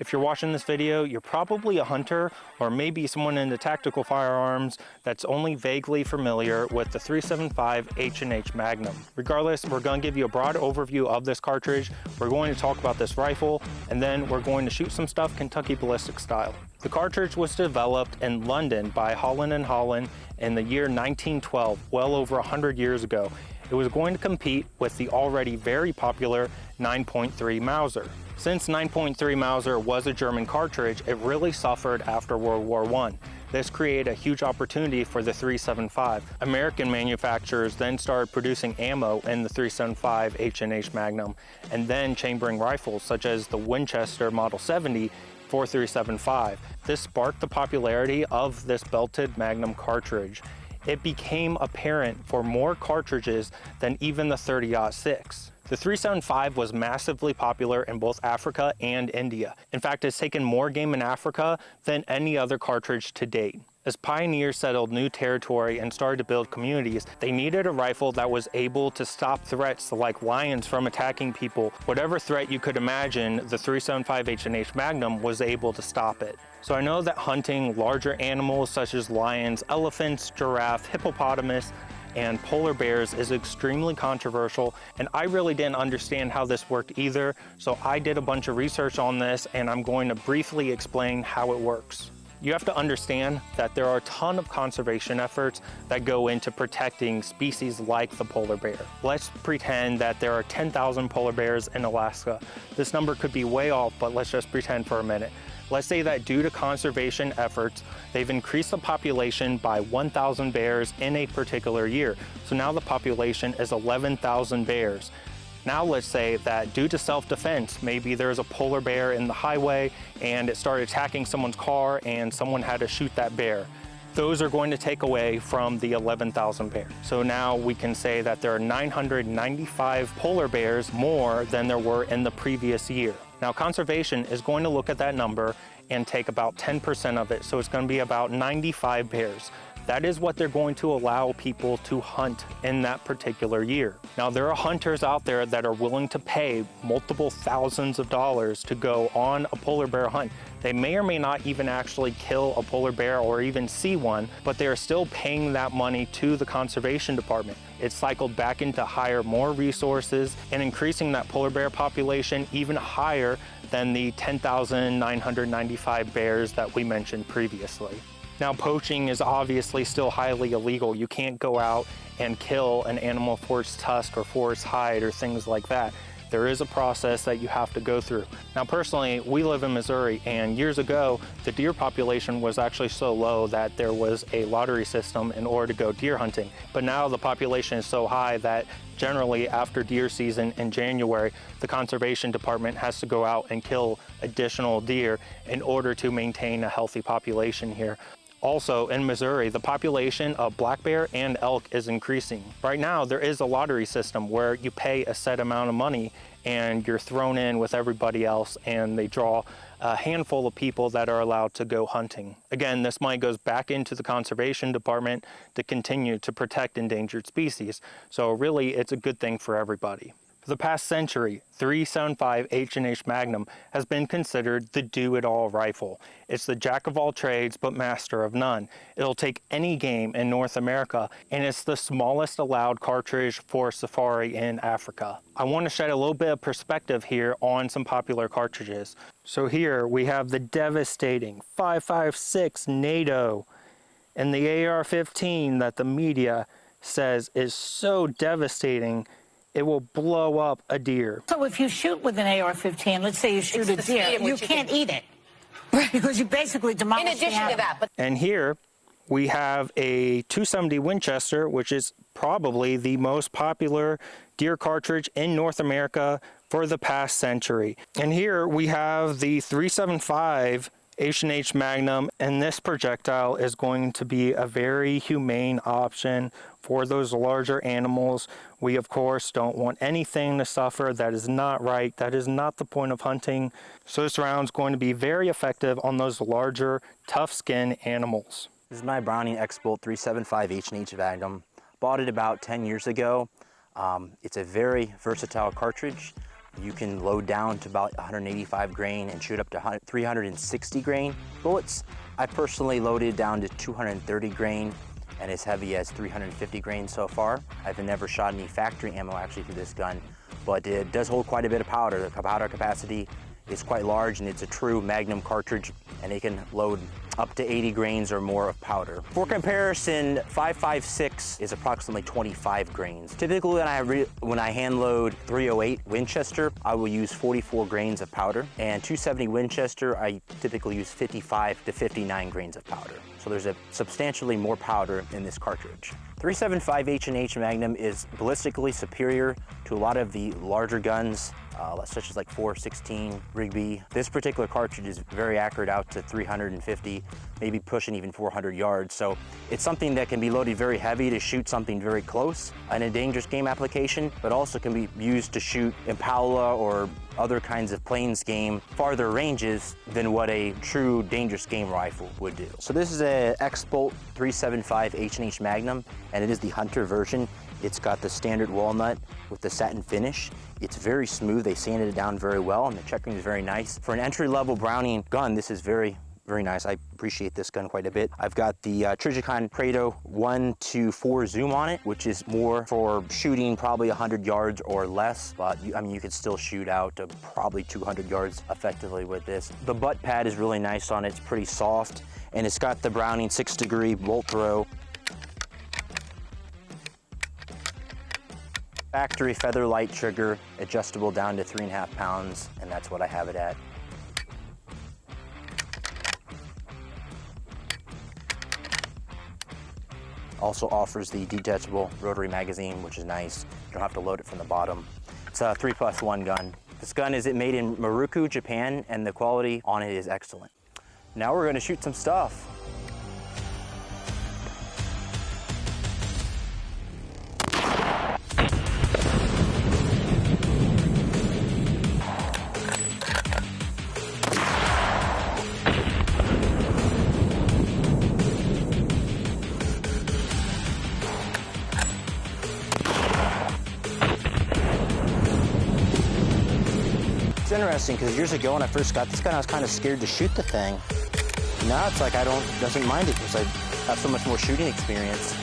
If you're watching this video, you're probably a hunter or maybe someone into tactical firearms that's only vaguely familiar with the 375 H&H Magnum. Regardless, we're going to give you a broad overview of this cartridge. We're going to talk about this rifle, and then we're going to shoot some stuff Kentucky Ballistics style. The cartridge was developed in London by Holland & Holland in the year 1912, well over 100 years ago. It was going to compete with the already very popular 9.3 Mauser. Since 9.3 Mauser was a German cartridge, it really suffered after World War I. This created a huge opportunity for the 375. American manufacturers then started producing ammo in the 375 H&H Magnum, and then chambering rifles such as the Winchester Model 70 for 375. This sparked the popularity of this belted Magnum cartridge. It became apparent for more cartridges than even the 30-06. The 375 was massively popular in both Africa and India. In fact, it's taken more game in Africa than any other cartridge to date. As pioneers settled new territory and started to build communities, they needed a rifle that was able to stop threats like lions from attacking people. Whatever threat you could imagine, the 375 H&H Magnum was able to stop it. So I know that hunting larger animals such as lions, elephants, giraffe, hippopotamus, and polar bears is extremely controversial, and I really didn't understand how this worked either, so I did a bunch of research on this, and I'm going to briefly explain how it works. You have to understand that there are a ton of conservation efforts that go into protecting species like the polar bear. Let's pretend that there are 10,000 polar bears in Alaska. This number could be way off, but let's just pretend for a minute. Let's say that due to conservation efforts, they've increased the population by 1,000 bears in a particular year. So now the population is 11,000 bears. Now let's say that due to self-defense, maybe there's a polar bear in the highway and it started attacking someone's car and someone had to shoot that bear. Those are going to take away from the 11,000 bears. So now we can say that there are 995 polar bears more than there were in the previous year. Now conservation is going to look at that number and take about 10% of it. So it's going to be about 95 bears. That is what they're going to allow people to hunt in that particular year. Now there are hunters out there that are willing to pay multiple thousands of dollars to go on a polar bear hunt. They may or may not even actually kill a polar bear or even see one, but they are still paying that money to the conservation department. It's cycled back in to hire more resources and increasing that polar bear population even higher than the 10,995 bears that we mentioned previously. Now, poaching is obviously still highly illegal. You can't go out and kill an animal for its tusk or for its hide or things like that. There is a process that you have to go through. Now, personally, we live in Missouri, and years ago, the deer population was actually so low that there was a lottery system in order to go deer hunting. But now the population is so high that generally after deer season in January, the conservation department has to go out and kill additional deer in order to maintain a healthy population here. Also in Missouri, the population of black bear and elk is increasing. Right now, there is a lottery system where you pay a set amount of money and you're thrown in with everybody else, and they draw a handful of people that are allowed to go hunting. Again, this money goes back into the conservation department to continue to protect endangered species. So really, it's a good thing for everybody. For the past century, 375 H&H Magnum has been considered the do-it-all rifle. It's the jack of all trades but master of none. It'll take any game in North America, and it's the smallest allowed cartridge for safari in Africa. I want to shed a little bit of perspective here on some popular cartridges. So here we have the devastating 5.56 NATO and the AR-15 that the media says is so devastating it will blow up a deer. So if you shoot with an AR-15, let's say you shoot a deer, you can't eat it. Right. Because you basically demolish the animal. In addition to that. And here we have a 270 Winchester, which is probably the most popular deer cartridge in North America for the past century. And here we have the 375 H&H Magnum, and this projectile is going to be a very humane option for those larger animals. We of course don't want anything to suffer. That is not right. That is not the point of hunting. So this round's going to be very effective on those larger, tough skin animals. This is my Browning X-Bolt 375 H&H Magnum. Bought it about 10 years ago. It's a very versatile cartridge. You can load down to about 185 grain and shoot up to 360 grain bullets. I personally loaded down to 230 grain and as heavy as 350 grain so far. I've never shot any factory ammo actually through this gun, but it does hold quite a bit of powder. The powder capacity is quite large and it's a true Magnum cartridge, and it can load up to 80 grains or more of powder. For comparison, 5.56 is approximately 25 grains. Typically when I hand load 308 Winchester, I will use 44 grains of powder, and 270 Winchester, I typically use 55 to 59 grains of powder. So there's a substantially more powder in this cartridge. 375 H&H Magnum is ballistically superior to a lot of the larger guns, such as like 416 Rigby. This particular cartridge is very accurate out to 350, maybe pushing even 400 yards. So it's something that can be loaded very heavy to shoot something very close in a dangerous game application, but also can be used to shoot Impala or other kinds of plains game farther ranges than what a true dangerous game rifle would do. So this is a X-Bolt 375 H&H Magnum, and it is the Hunter version. It's got the standard walnut with the satin finish. It's very smooth. They sanded it down very well, and the checkering is very nice. For an entry-level Browning gun, this is very nice. I appreciate this gun quite a bit. I've got the Trijicon Prado 1-4 zoom on it, which is more for shooting probably 100 yards or less, but I mean, you could still shoot out to probably 200 yards effectively with this. The butt pad is really nice on it. It's pretty soft, and it's got the Browning 6-degree bolt throw. Factory feather light trigger, adjustable down to 3.5 pounds, and that's what I have it at. Also offers the detachable rotary magazine, which is nice. You don't have to load it from the bottom. It's a 3+1 gun. This gun is made in Maruku, Japan, and the quality on it is excellent. Now we're gonna shoot some stuff. It's interesting because years ago when I first got this gun, I was kind of scared to shoot the thing. Now it's like doesn't mind it because I have so much more shooting experience.